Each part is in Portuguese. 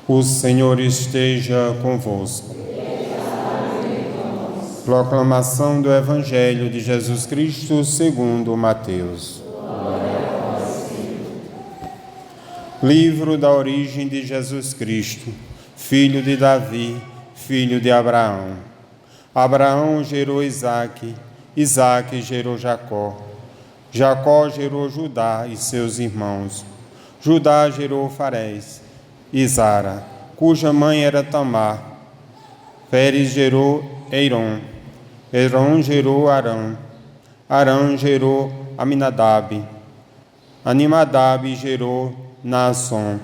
O Senhor esteja convosco. Proclamação do Evangelho de Jesus Cristo segundo Mateus. Livro da origem de Jesus Cristo, filho de Davi, filho de Abraão. Abraão gerou Isaque, Isaque gerou Jacó. Jacó gerou Judá e seus irmãos. Judá gerou Farés e Zara, cuja mãe era Tamar. Pérez gerou Eirom. Eirom gerou Arão. Arão gerou Aminadab. Aminadab gerou Naasson.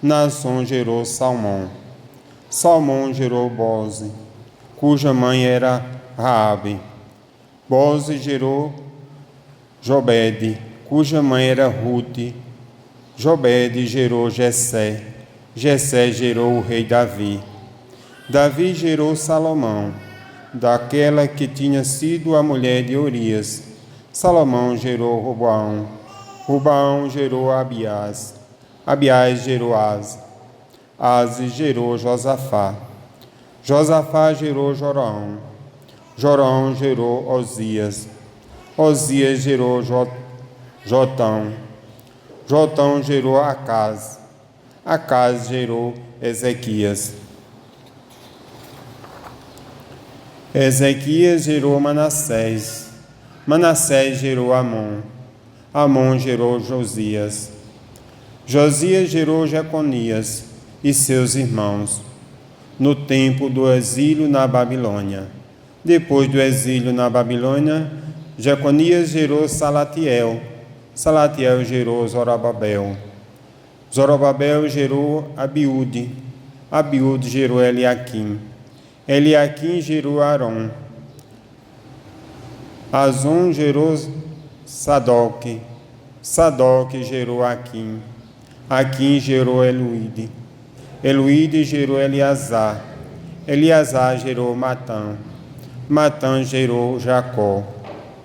Naasson gerou Salmão. Salmão gerou Boze, cuja mãe era Raabe. Boze gerou Jobede, cuja mãe era Rute. Jobede gerou Jessé. Jessé gerou o rei Davi. Davi gerou Salomão, daquela que tinha sido a mulher de Urias. Salomão gerou Roboão. Roboão gerou Abiás. Abiás gerou Asa. Asa gerou Josafá. Josafá gerou Jorão. Jorão gerou Osias. Osias gerou Jotão. Jotão gerou Acaz. Acaz gerou Ezequias. Ezequias gerou Manassés. Manassés gerou Amon. Amon gerou Josias. Josias gerou Jeconias e seus irmãos, no tempo do exílio na Babilônia. Depois do exílio na Babilônia, Jeconias gerou Salatiel. Salatiel gerou Zorobabel. Zorobabel gerou Abiúde. Abiúde gerou Eliaquim. Eliaquim gerou Arão. Azum gerou Sadoque. Sadoque gerou Aquim. Aquim gerou Eluíde. Eluíde gerou Eleazar. Eleazar gerou Matã. Matã gerou Jacó.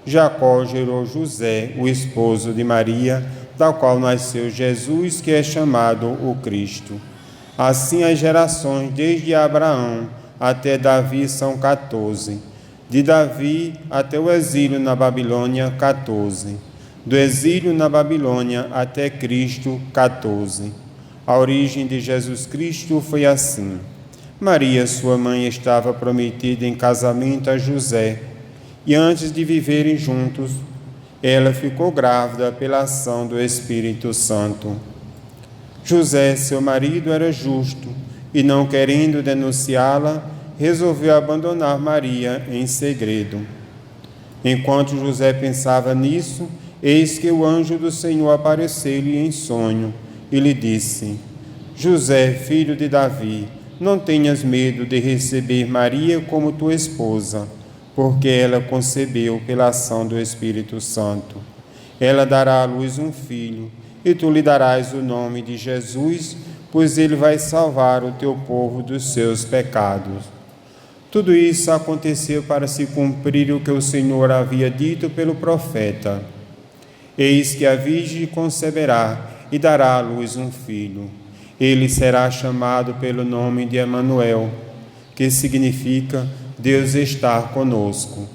Jacó gerou José, o esposo de Maria, da qual nasceu Jesus, que é chamado o Cristo. Assim as gerações desde Abraão até Davi são 14. De Davi até o exílio na Babilônia, 14. Do exílio na Babilônia até Cristo, 14. A origem de Jesus Cristo foi assim. Maria, sua mãe, estava prometida em casamento a José, e antes de viverem juntos, ela ficou grávida pela ação do Espírito Santo. José, seu marido, era justo, e não querendo denunciá-la, resolveu abandonar Maria em segredo. Enquanto José pensava nisso, eis que o anjo do Senhor apareceu-lhe em sonho e lhe disse: José, filho de Davi, não tenhas medo de receber Maria como tua esposa, porque ela concebeu pela ação do Espírito Santo. Ela dará à luz um filho, e tu lhe darás o nome de Jesus, pois ele vai salvar o teu povo dos seus pecados. Tudo isso aconteceu para se cumprir o que o Senhor havia dito pelo profeta: Eis que a virgem conceberá e dará à luz um filho. Ele será chamado pelo nome de Emanuel, que significa Deus está conosco.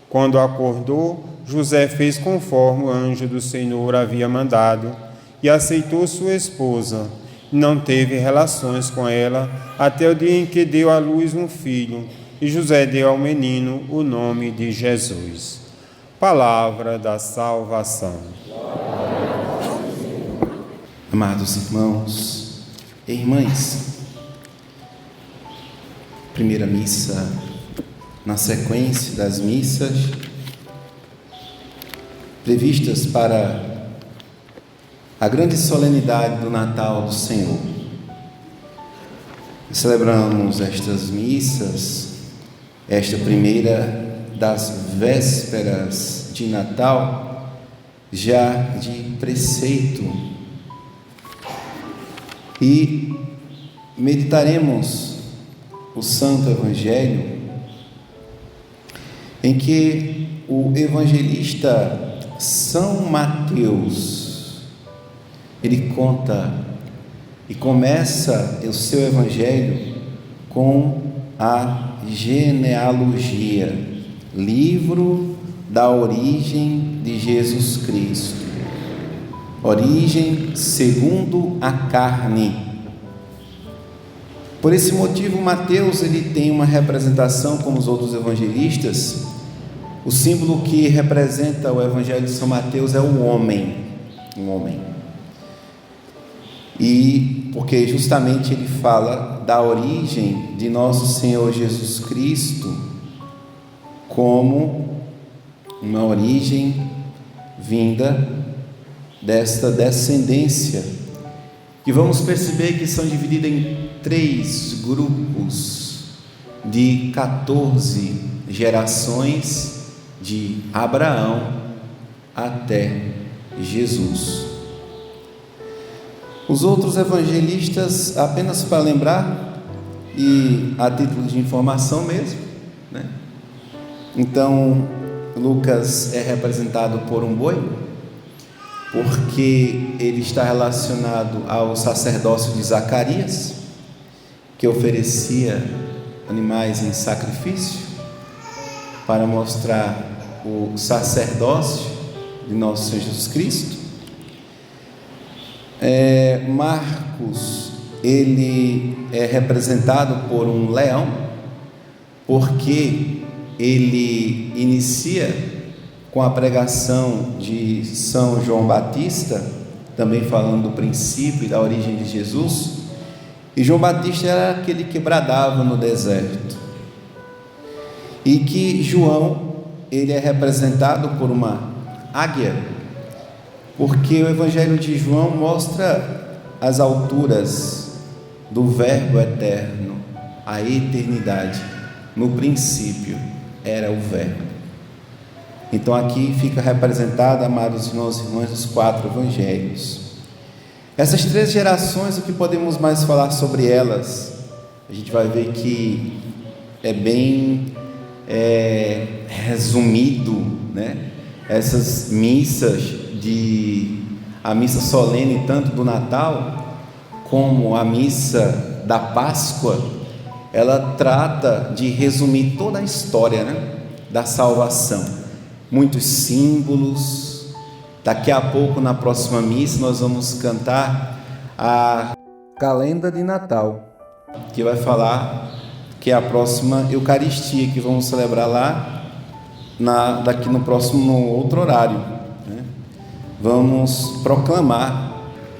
Quando acordou, José fez conforme o anjo do Senhor havia mandado e aceitou sua esposa. Não teve relações com ela até o dia em que deu à luz um filho, e José deu ao menino o nome de Jesus. Palavra da salvação. Amados irmãos e irmãs, primeira missa na sequência das missas previstas para a grande solenidade do Natal do Senhor. Celebramos estas missas, esta primeira das vésperas de Natal, já de preceito, e meditaremos o Santo Evangelho, em que o evangelista São Mateus, ele conta e começa o seu evangelho com a genealogia, livro da origem de Jesus Cristo, origem segundo a carne. Por esse motivo, Mateus ele tem uma representação, como os outros evangelistas. O símbolo que representa o evangelho de São Mateus é o homem, um homem. E porque justamente ele fala da origem de nosso Senhor Jesus Cristo como uma origem vinda desta descendência, que vamos perceber que são divididas em 3 grupos de 14 gerações de Abraão até Jesus. Os outros evangelistas, apenas para lembrar e a título de informação mesmo, né? Então, Lucas é representado por um boi, porque ele está relacionado ao sacerdócio de Zacarias, que oferecia animais em sacrifício para mostrar o sacerdócio de nosso Senhor Jesus Cristo. Marcos, ele é representado por um leão, porque ele inicia com a pregação de São João Batista, também falando do princípio e da origem de Jesus. E João Batista era aquele que bradava no deserto, e que João, ele é representado por uma águia, porque o Evangelho de João mostra as alturas do Verbo eterno, a eternidade. No princípio era o Verbo. Então aqui fica representado, amados irmãos e irmãs, os 4 evangelhos. Essas 3 gerações, o que podemos mais falar sobre elas? A gente vai ver que é bem resumido, né? Essas missas, a missa solene tanto do Natal como a missa da Páscoa, ela trata de resumir toda a história, né, da salvação. Muitos símbolos. Daqui a pouco, na próxima missa, nós vamos cantar a Calenda de Natal, que vai falar que é a próxima Eucaristia, que vamos celebrar lá daqui no outro horário, né? Vamos proclamar,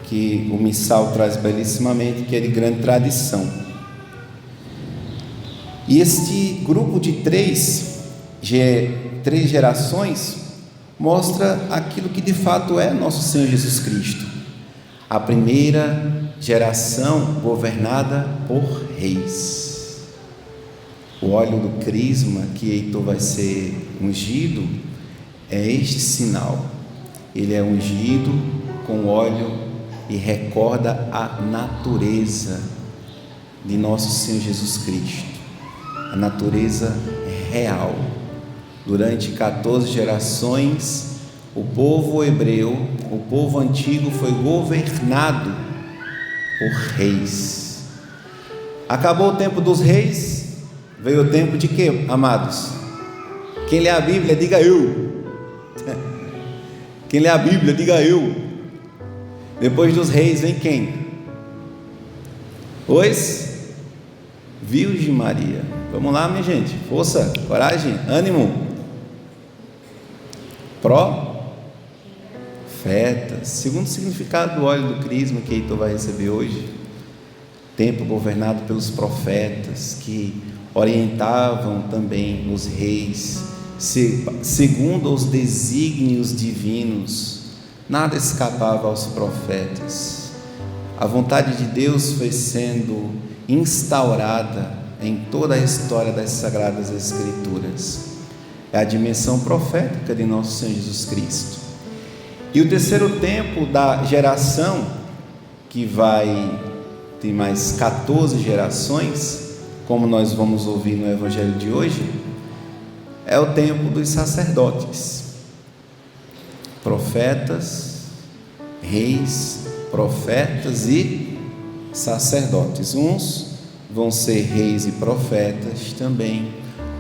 que o missal traz belíssimamente, que é de grande tradição. E este grupo de 3 gerações mostra aquilo que de fato é nosso Senhor Jesus Cristo. A primeira geração governada por reis. O óleo do crisma que Heitor vai ser ungido é este sinal. Ele é ungido com óleo e recorda a natureza de nosso Senhor Jesus Cristo, a natureza real. Durante 14 gerações, o povo hebreu, o povo antigo, foi governado por reis. Acabou o tempo dos reis, veio o tempo de quê, amados? Quem lê a Bíblia, diga eu. Quem lê a Bíblia, diga eu. Depois dos reis vem quem? Os Virgem Maria. Vamos lá, minha gente, força, coragem, ânimo. Profetas, segundo o significado do óleo do crisma que Heitor vai receber hoje. Tempo governado pelos profetas, que orientavam também os reis segundo os desígnios divinos. Nada escapava aos profetas. A vontade de Deus foi sendo instaurada em toda a história das Sagradas Escrituras. É a dimensão profética de nosso Senhor Jesus Cristo. E o terceiro tempo da geração, que vai ter mais 14 gerações, como nós vamos ouvir no Evangelho de hoje, é o tempo dos sacerdotes, profetas, reis, profetas e sacerdotes. Uns vão ser reis e profetas também,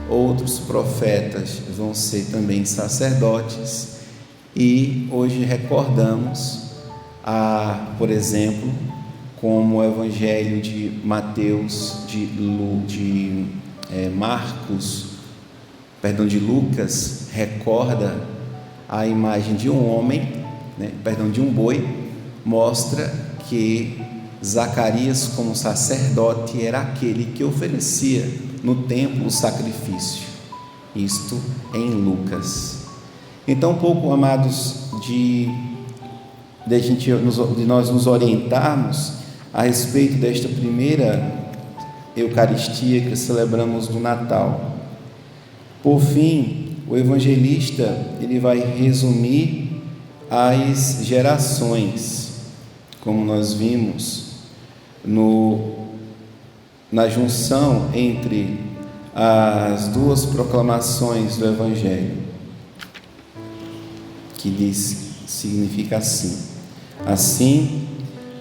outros profetas vão ser também sacerdotes. E hoje recordamos, por exemplo, como o Evangelho de Mateus, de Lucas, recorda a imagem de um homem, de um boi, mostra que Zacarias, como sacerdote, era aquele que oferecia no templo o sacrifício. Isto em Lucas. Então, um pouco, amados, de nós nos orientarmos a respeito desta primeira Eucaristia que celebramos no Natal. Por fim, o evangelista ele vai resumir as gerações, como nós vimos na junção entre as duas proclamações do Evangelho, que significa assim,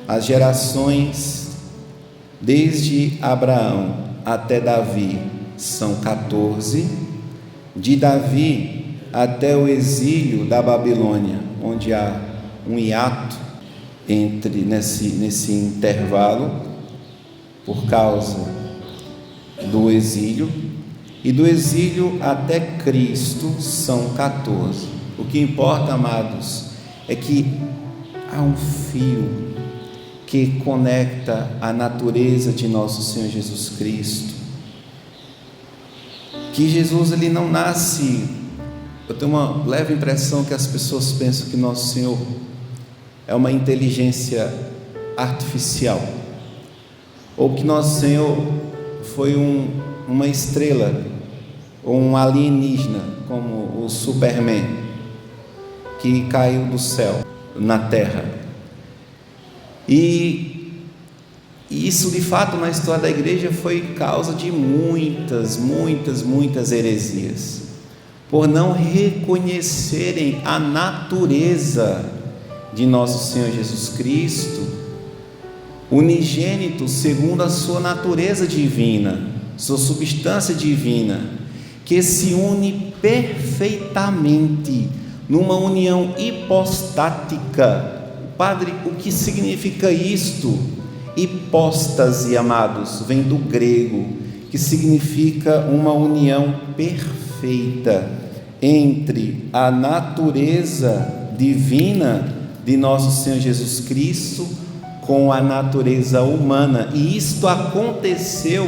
as gerações desde Abraão até Davi são 14, de Davi até o exílio da Babilônia, onde há um hiato nesse intervalo por causa do exílio, e do exílio até Cristo são 14. O que importa, amados, é que há um fio que conecta a natureza de nosso Senhor Jesus Cristo, que Jesus ele não nasce. Eu tenho uma leve impressão que as pessoas pensam que nosso Senhor é uma inteligência artificial, ou que nosso Senhor foi uma estrela, ou um alienígena, como o Superman, que caiu do céu na terra. E isso, de fato, na história da igreja foi causa de muitas heresias, por não reconhecerem a natureza de nosso Senhor Jesus Cristo, unigênito segundo a sua natureza divina, sua substância divina, que se une perfeitamente numa união hipostática. Padre, o que significa isto? Hipóstase, amados, vem do grego, que significa uma união perfeita entre a natureza divina de nosso Senhor Jesus Cristo com a natureza humana, e isto aconteceu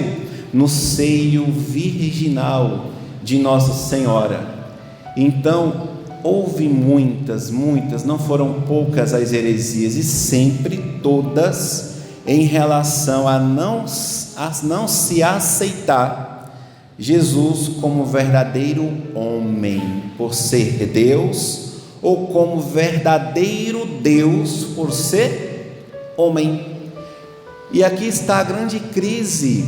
no seio virginal de Nossa Senhora. Então, houve muitas, não foram poucas as heresias, e sempre todas em relação a não se aceitar Jesus como verdadeiro homem, por ser Deus, ou como verdadeiro Deus, por ser homem. E aqui está a grande crise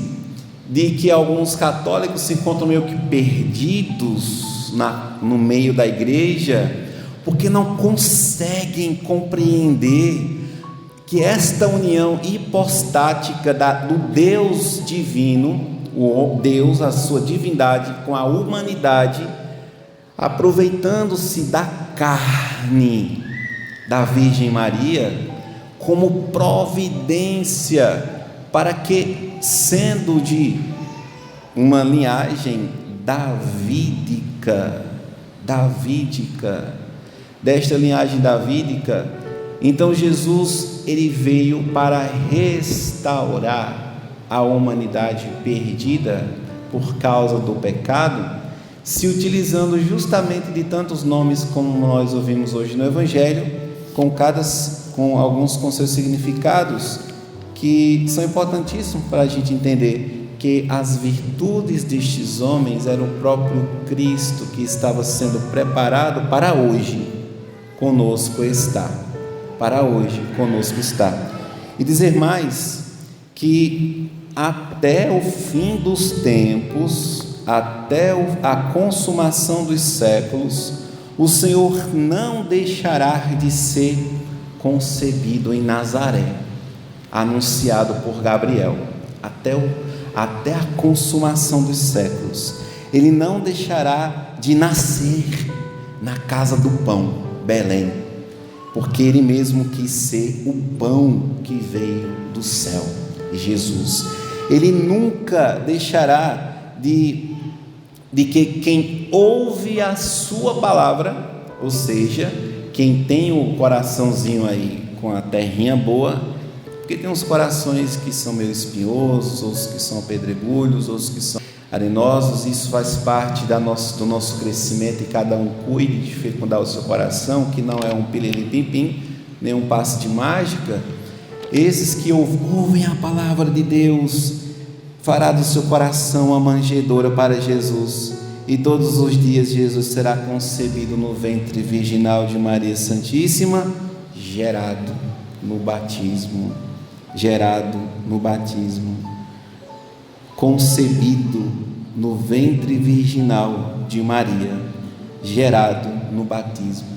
de que alguns católicos se encontram meio que perdidos no meio da igreja, porque não conseguem compreender que esta união hipostática do Deus divino, o Deus, a sua divindade, com a humanidade, aproveitando-se da carne da Virgem Maria como providência para que, sendo de uma linhagem davídica, desta linhagem davídica, então Jesus ele veio para restaurar a humanidade perdida por causa do pecado, se utilizando justamente de tantos nomes como nós ouvimos hoje no Evangelho, com alguns com seus significados que são importantíssimos para a gente entender que as virtudes destes homens eram o próprio Cristo que estava sendo preparado para hoje conosco está. E dizer mais, que até o fim dos tempos, até a consumação dos séculos, o Senhor não deixará de ser concebido em Nazaré. anunciado por Gabriel, até a consumação dos séculos. Ele não deixará de nascer na casa do pão, Belém, porque ele mesmo quis ser o pão que veio do céu, Jesus. Ele nunca deixará de que quem ouve a sua palavra, ou seja, quem tem o coraçãozinho aí com a terrinha boa, porque tem uns corações que são meio espinhosos, outros que são pedregulhos, outros que são arenosos. Isso faz parte do nosso crescimento, e cada um cuide de fecundar o seu coração, que não é um piriri-pim-pim, nem um passe de mágica. Esses que ouvem a palavra de Deus, fará do seu coração uma manjedoura para Jesus, e todos os dias Jesus será concebido no ventre virginal de Maria Santíssima, gerado no batismo, concebido no ventre virginal de Maria, gerado no batismo.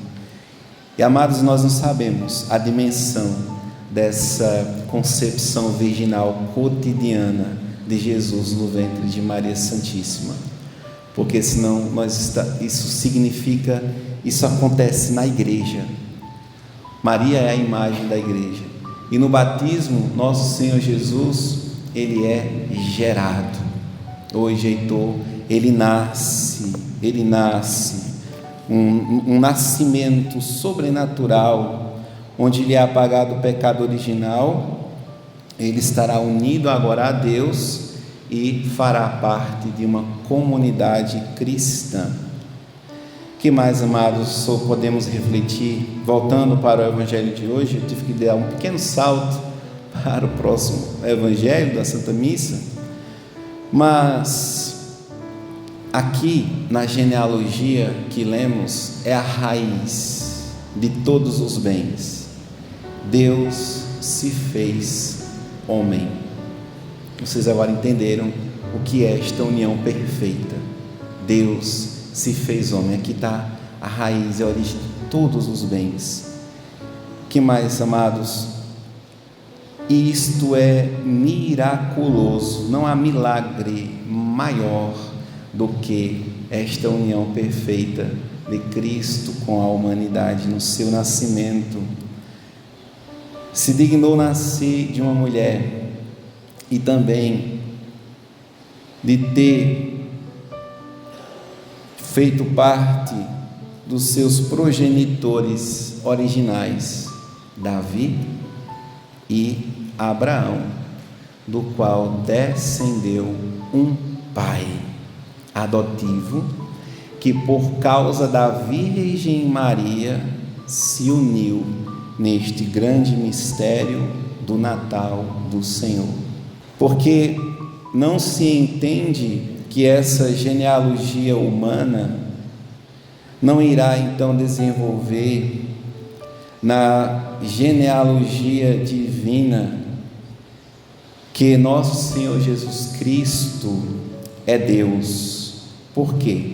E amados, nós não sabemos a dimensão dessa concepção virginal cotidiana de Jesus no ventre de Maria Santíssima, porque senão isso acontece na igreja. Maria é a imagem da igreja, e no batismo nosso Senhor Jesus, ele é gerado. Hoje, Heitor, ele nasce um nascimento sobrenatural, onde lhe é apagado o pecado original. Ele estará unido agora a Deus e fará parte de uma comunidade cristã. Que mais, amados, só podemos refletir? Voltando para o evangelho de hoje, eu tive que dar um pequeno salto para o próximo evangelho da Santa Missa, mas aqui na genealogia que lemos é a raiz de todos os bens. Deus se fez homem. Vocês agora entenderam o que é esta união perfeita. Deus se fez homem. Aqui está a raiz, a origem de todos os bens. Que mais, amados? Isto é miraculoso. Não há milagre maior do que esta união perfeita de Cristo com a humanidade no seu nascimento. Se dignou nascer de uma mulher, e também de ter feito parte dos seus progenitores originais, Davi e Abraão, do qual descendeu um pai adotivo, que por causa da Virgem Maria se uniu neste grande mistério do Natal do Senhor. Porque não se entende que essa genealogia humana não irá então desenvolver na genealogia divina que nosso Senhor Jesus Cristo é Deus. Por quê?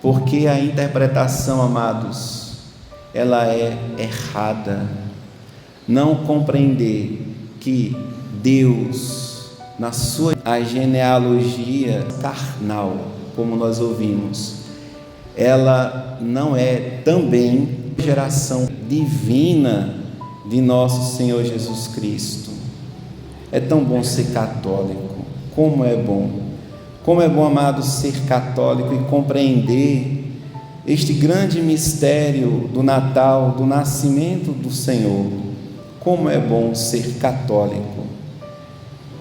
Porque a interpretação, amados, ela é errada. Não compreender que Deus, a genealogia carnal, como nós ouvimos, ela não é também geração divina de nosso Senhor Jesus Cristo. É tão bom ser católico, como é bom, amado, ser católico e compreender este grande mistério do Natal, do nascimento do Senhor. Como é bom ser católico,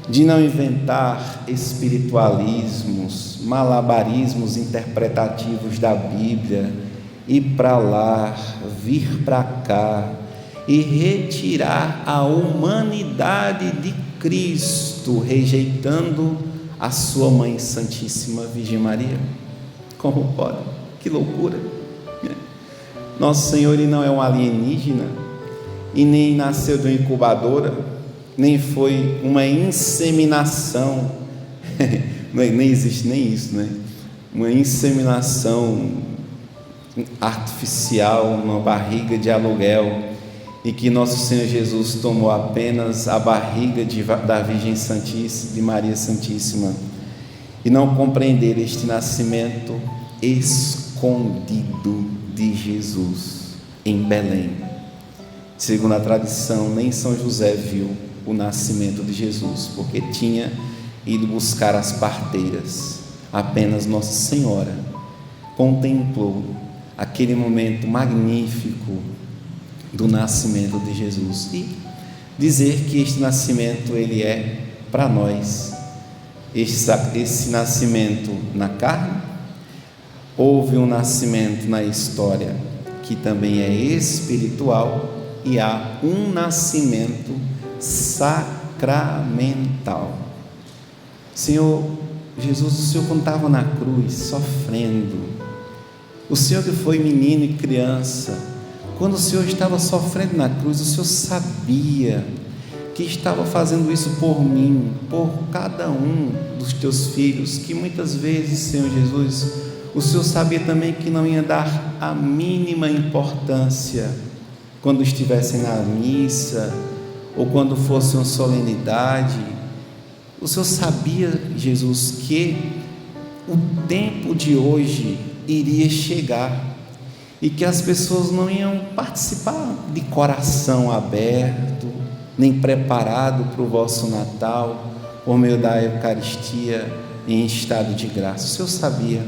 de não inventar espiritualismos, malabarismos interpretativos da Bíblia, ir para lá, vir para cá e retirar a humanidade de Cristo, rejeitando a sua Mãe Santíssima Virgem Maria. Como pode? Que loucura! Nosso Senhor, ele não é um alienígena, e nem nasceu de uma incubadora, nem foi uma inseminação, nem existe nem isso, né? Uma inseminação artificial, uma barriga de aluguel. e que nosso Senhor Jesus tomou apenas a barriga da Virgem Santíssima, de Maria Santíssima, e não compreender este nascimento escondido de Jesus em Belém. Segundo a tradição, nem São José viu o nascimento de Jesus, porque tinha ido buscar as parteiras. Apenas Nossa Senhora contemplou aquele momento magnífico do nascimento de Jesus e dizer que este nascimento ele é para nós. Esse nascimento na carne, houve um nascimento na história que também é espiritual, e há um nascimento sacramental. Senhor Jesus, o Senhor quando estava na cruz sofrendo, o Senhor que foi menino e criança, quando o Senhor estava sofrendo na cruz, o Senhor sabia que estava fazendo isso por mim, por cada um dos teus filhos, que muitas vezes, Senhor Jesus, o Senhor sabia também que não ia dar a mínima importância quando estivessem na missa, ou quando fosse uma solenidade. O Senhor sabia, Jesus, que o tempo de hoje iria chegar, e que as pessoas não iam participar de coração aberto, nem preparado para o vosso Natal, por meio da Eucaristia, em estado de graça. O Senhor sabia,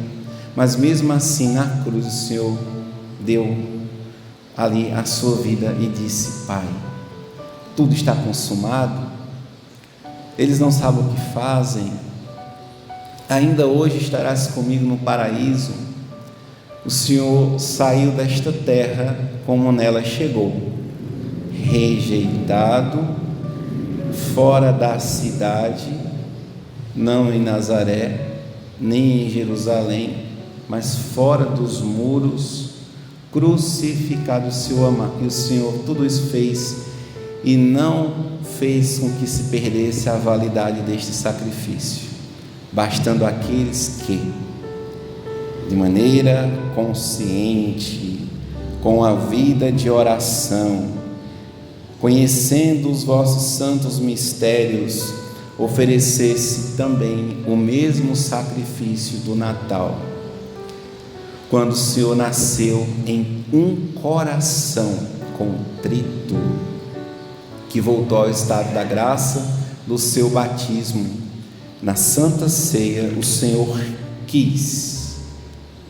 mas mesmo assim, na cruz, o Senhor deu ali a sua vida e disse: Pai, tudo está consumado. Eles não sabem o que fazem, ainda hoje estarás comigo no paraíso. O Senhor saiu desta terra como nela chegou, rejeitado, fora da cidade, não em Nazaré, nem em Jerusalém, mas fora dos muros, crucificado. O Senhor tudo isso fez, e não fez com que se perdesse a validade deste sacrifício, bastando aqueles que, de maneira consciente, com a vida de oração, conhecendo os vossos santos mistérios, oferecesse também o mesmo sacrifício do Natal, quando o Senhor nasceu em um coração contrito, que voltou ao estado da graça do seu batismo. Na Santa Ceia, o Senhor quis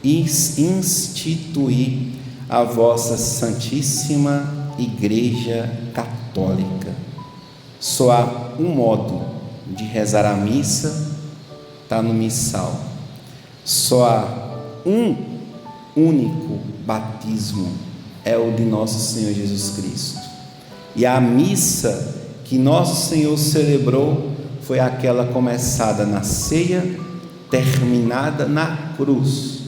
instituir a vossa Santíssima Igreja Católica. Só há um modo de rezar a missa, está no missal. Só há um único batismo, é o de nosso Senhor Jesus Cristo. E a missa que nosso Senhor celebrou foi aquela começada na ceia, terminada na cruz.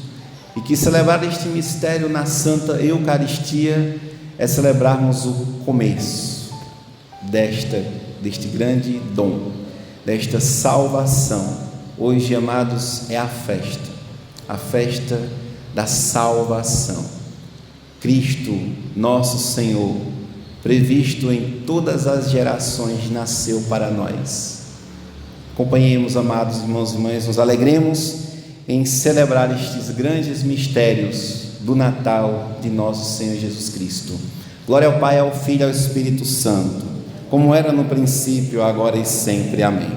E que celebrar este mistério na Santa Eucaristia é celebrarmos o começo deste grande dom, desta salvação. Hoje, amados, é a festa da salvação. Cristo, nosso Senhor, previsto em todas as gerações, nasceu para nós. Acompanhemos, amados irmãos e irmãs, nos alegremos em celebrar estes grandes mistérios do Natal de nosso Senhor Jesus Cristo. Glória ao Pai, ao Filho e ao Espírito Santo, como era no princípio, agora e sempre. Amém.